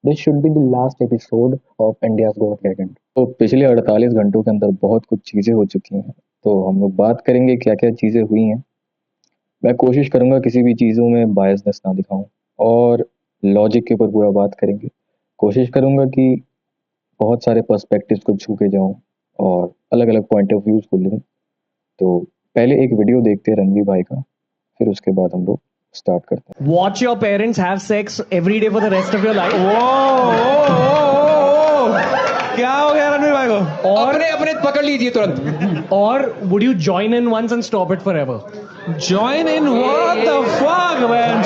This should be the last episode of India's got talent. तो पिछले 48 घंटों के अंदर बहुत कुछ चीज़ें हो चुकी हैं, तो हम लोग बात करेंगे क्या क्या चीज़ें हुई हैं। मैं कोशिश करूंगा किसी भी चीज़ों में बायसनेस ना दिखाऊं, और लॉजिक के ऊपर पूरा बात करेंगे। कोशिश करूंगा कि बहुत सारे पर्सपेक्टिव्स को छू के जाऊं और अलग अलग पॉइंट ऑफ व्यूज को लूं। तो पहले एक वीडियो देखते हैं रणवीर भाई का, फिर उसके बाद हम लोग स्टार्ट करते हैं। Watch your parents have sex every day for the rest of your life, क्या हो गया रणवीर भाई को? और अपने अपने पकड़ लीजिए तुरंत। or would you join in once and stop it forever? Join in? What the fuck, man?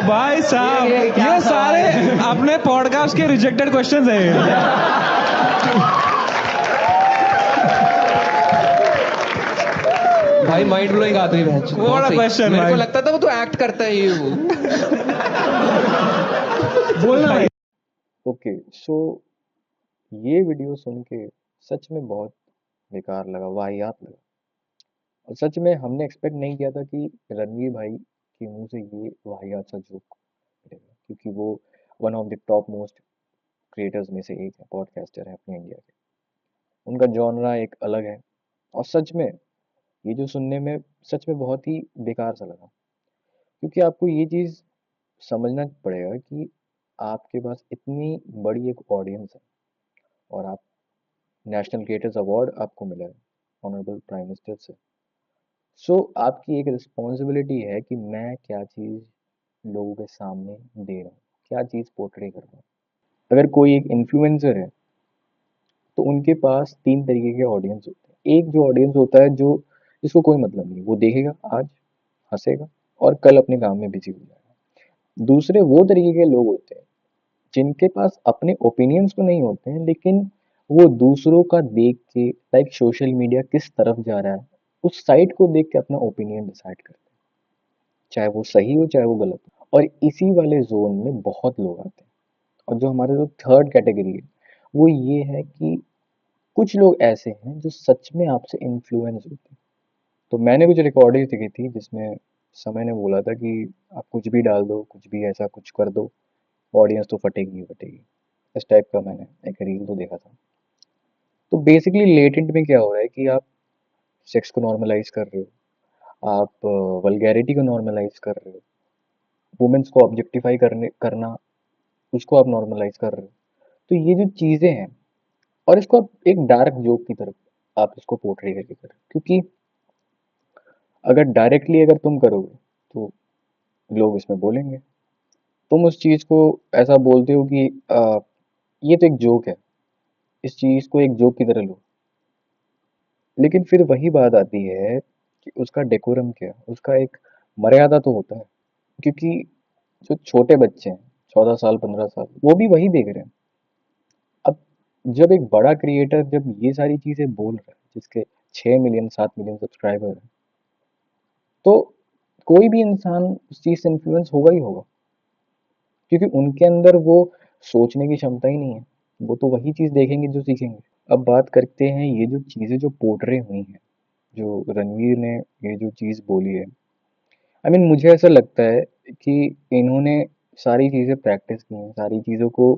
भाई साहब, ये सारे अपने पॉडकास्ट के रिजेक्टेड क्वेश्चंस हैं। भाई माइंड ब्लोइंग आती है। What a question, मेरे को भाई। लगता था वो तो एक्ट करता है ये वो। बोलना भाई। ओके, सो ये वीडियो सुन के सच में बहुत बेकार लगा, वाहियात लगा। और सच में हमने एक्सपेक्ट नहीं किया था कि रणवीर भाई के मुंह से ये वाहियात सा जोक निकलेगा, क्योंकि वो one of the top most creators में से एक है, पॉडकास्टर है अपने इंडिया के। उनका जॉनरा एक अलग है। और सच में ये जो सुनने में सच में बहुत ही बेकार सा लगा, क्योंकि आपको ये चीज़ समझना पड़ेगा कि आपके पास इतनी बड़ी एक ऑडियंस है, और आप नेशनल क्रिएटर्स अवार्ड आपको मिला है ऑनरेबल प्राइम मिनिस्टर से। सो आपकी एक रिस्पॉन्सिबिलिटी है कि मैं क्या चीज़ लोगों के सामने दे रहा हूँ, क्या चीज़ पोर्ट्रे कर रहा हूँ। अगर कोई एक इन्फ्लुएंसर है, तो उनके पास तीन तरीके के ऑडियंस होते हैं। एक जो ऑडियंस होता है जो जिसको कोई मतलब नहीं, वो देखेगा आज, हंसेगा और कल अपने काम में बिजी हो जाएगा। दूसरे वो तरीके के लोग होते हैं जिनके पास अपने ओपिनियंस तो नहीं होते हैं, लेकिन वो दूसरों का देख के, लाइक सोशल मीडिया किस तरफ जा रहा है, उस साइट को देख के अपना ओपिनियन डिसाइड करते हैं, चाहे वो सही हो चाहे वो गलत हो। और इसी वाले जोन में बहुत लोग आते हैं। और जो हमारे जो थर्ड कैटेगरी है, वो ये है कि कुछ लोग ऐसे हैं जो सच में आपसे इन्फ्लुएंस होते हैं। तो मैंने कुछ रिकॉर्डिंग देखी थी जिसमें समय ने बोला था कि आप कुछ भी डाल दो, कुछ भी ऐसा कुछ कर दो, ऑडियंस तो फटेगी ही फटेगी। इस टाइप का मैंने एक रील तो देखा था। तो बेसिकली लेटेंट में क्या हो रहा है कि आप सेक्स को नॉर्मलाइज कर रहे हो, आप वल्गैरिटी को नॉर्मलाइज कर रहे हो, वुमेन्स को ऑब्जेक्टिफाई करना उसको आप नॉर्मलाइज कर रहे हो। तो ये जो चीज़ें हैं, और इसको आप एक डार्क जोक की तरफ आप इसको पोर्ट्रे करके कर रहे हो, क्योंकि अगर डायरेक्टली अगर तुम करोगे तो लोग इसमें बोलेंगे। तुम उस चीज़ को ऐसा बोलते हो कि ये तो एक जोक है, इस चीज़ को एक जोक की तरह लो। लेकिन फिर वही बात आती है कि उसका डेकोरम क्या है, उसका एक मर्यादा तो होता है। क्योंकि जो छोटे बच्चे हैं, 14 साल 15 साल, वो भी वही देख रहे हैं। अब जब एक बड़ा क्रिएटर जब ये सारी चीज़ें बोल रहा है, जिसके 6 मिलियन 7 मिलियन सब्सक्राइबर है, तो कोई भी इंसान उस चीज़ से इन्फ्लुएंस होगा ही होगा, क्योंकि उनके अंदर वो सोचने की क्षमता ही नहीं है। वो तो वही चीज़ देखेंगे जो सीखेंगे। अब बात करते हैं ये जो चीज़ें जो पोर्ट्रे हुई हैं, जो रणवीर ने ये जो चीज़ बोली है, मुझे ऐसा लगता है कि इन्होंने सारी चीज़ें प्रैक्टिस की हैं, सारी चीज़ों को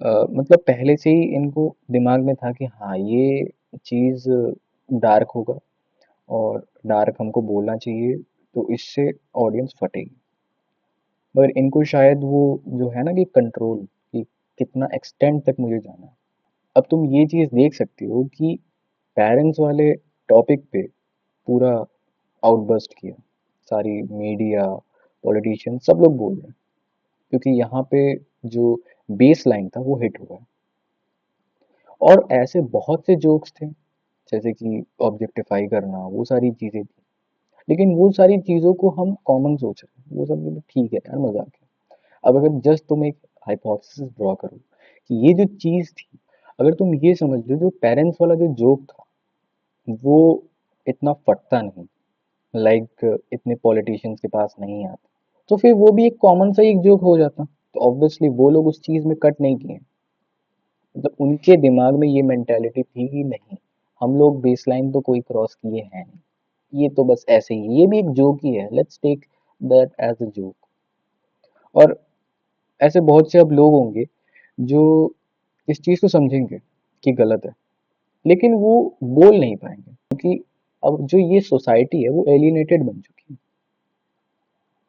मतलब पहले से ही इनको दिमाग में था कि हाँ, ये चीज़ डार्क होगा और डार्क हमको बोलना चाहिए, तो इससे ऑडियंस फटेगी। मगर इनको शायद वो जो है ना कि कंट्रोल, कि कितना एक्सटेंड तक मुझे जाना है। अब तुम ये चीज़ देख सकते हो कि पेरेंट्स वाले टॉपिक पे पूरा आउटबर्स्ट किया, सारी मीडिया, पॉलिटिशियन सब लोग बोल रहे हैं, क्योंकि यहाँ पे जो बेस लाइन था वो हिट हुआ है। और ऐसे बहुत से जोक्स थे, जैसे कि ऑब्जेक्टिफाई करना, वो सारी चीज़ें थी। लेकिन वो सारी चीज़ों को हम कॉमन सोच रहे हैं, वो सब मतलब ठीक है यार, मजाक है। अब अगर जस्ट तुम एक हाइपोथेसिस ड्रॉ करो कि ये जो चीज़ थी, अगर तुम ये समझ लो जो पेरेंट्स वाला जो जोक था वो इतना फटता नहीं, लाइक इतने पॉलिटिशियंस के पास नहीं आता, तो फिर वो भी एक कॉमन सा एक जोक हो जाता। तो ऑब्वियसली वो लोग उस चीज़ में कट नहीं किए। मतलब उनके दिमाग में ये मेंटेलिटी थी कि नहीं, हम लोग बेसलाइन तो कोई क्रॉस किए हैं नहीं, ये तो बस ऐसे ही, ये भी एक जोक ही है, let's take that as a joke. और ऐसे बहुत से अब लोग होंगे जो इस चीज़ को समझेंगे कि गलत है, लेकिन वो बोल नहीं पाएंगे क्योंकि अब जो ये सोसाइटी है वो एलिनेटेड बन चुकी है।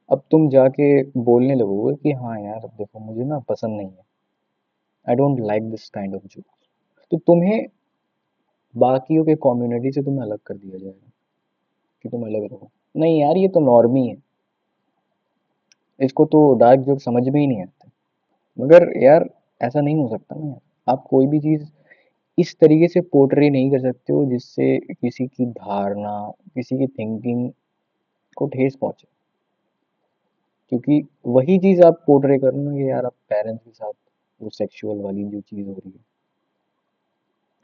अब तुम जाके बोलने लगोगे कि हाँ यार देखो मुझे ना पसंद नहीं है, I don't like this kind of jokes, तो तुम्हें बाकियों के कम्युनिटी से तुम्हें अलग कर दिया जाएगा कि तुम अलग रहो। नहीं यार ये तो नॉर्मी है, इसको तो डार्क जोक समझ में ही नहीं आते। मगर यार ऐसा नहीं हो सकता ना यार, आप कोई भी चीज़ इस तरीके से पोर्ट्रे नहीं कर सकते हो जिससे किसी की धारणा, किसी की थिंकिंग को ठेस पहुंचे, क्योंकि वही चीज़ आप पोर्ट्रे करोगे यार आप पेरेंट्स के साथ, वो सेक्सुअल वाली जो चीज़ हो रही है,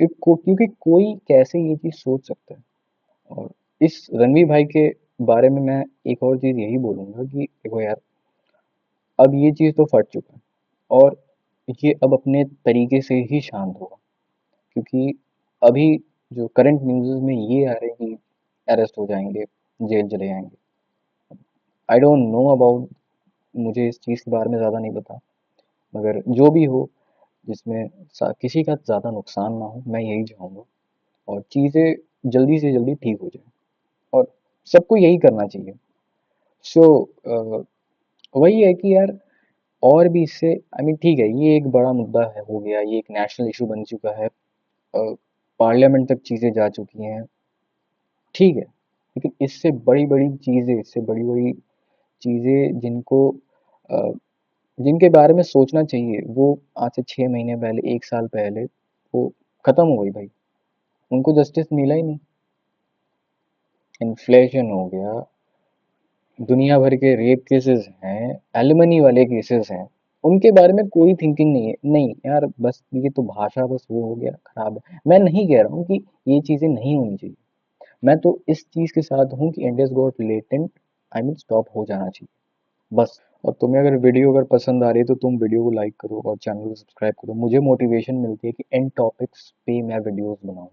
क्योंकि कोई कैसे ये चीज़ सोच सकता है। और इस रणवीर भाई के बारे में मैं एक और चीज़ यही बोलूँगा कि देखो यार, अब ये चीज़ तो फट चुका है और ये अब अपने तरीके से ही शांत होगा, क्योंकि अभी जो करंट न्यूज़ में ये आ रहे हैं कि अरेस्ट हो जाएंगे, जेल चले जाएंगे। आई डोंट नो अबाउट, मुझे इस चीज़ के बारे में ज़्यादा नहीं पता, मगर जो भी हो जिसमें किसी का ज़्यादा नुकसान ना हो, मैं यही चाहूँगा और चीज़ें जल्दी से जल्दी ठीक हो जाए और सबको यही करना चाहिए। सो वही है कि यार और भी इससे आई मीन ठीक है, ये एक बड़ा मुद्दा है, हो गया, ये एक नेशनल इशू बन चुका है, पार्लियामेंट तक चीज़ें जा चुकी हैं, ठीक है, लेकिन इससे बड़ी बड़ी चीज़ें, इससे बड़ी बड़ी चीज़ें जिनको अ, जिनके बारे में सोचना चाहिए वो आज से 6 महीने पहले, 1 साल पहले वो ख़त्म हो गई भाई, उनको जस्टिस मिला ही नहीं। इन्फ्लेशन हो गया, दुनिया भर के रेप केसेस हैं, एलिमनी वाले केसेस हैं, उनके बारे में कोई थिंकिंग नहीं है। नहीं यार बस ये तो भाषा बस वो हो गया खराब है। मैं नहीं कह रहा हूँ कि ये चीज़ें नहीं होनी चाहिए, मैं तो इस चीज़ के साथ हूँ कि India's got latent, I mean stop हो जाना चाहिए बस। और तुम्हें अगर वीडियो अगर पसंद आ रही है तो तुम वीडियो को लाइक करो और चैनल को सब्सक्राइब करो, मुझे मोटिवेशन मिलती है कि इन टॉपिक्स पे मैं वीडियोस बनाऊँ।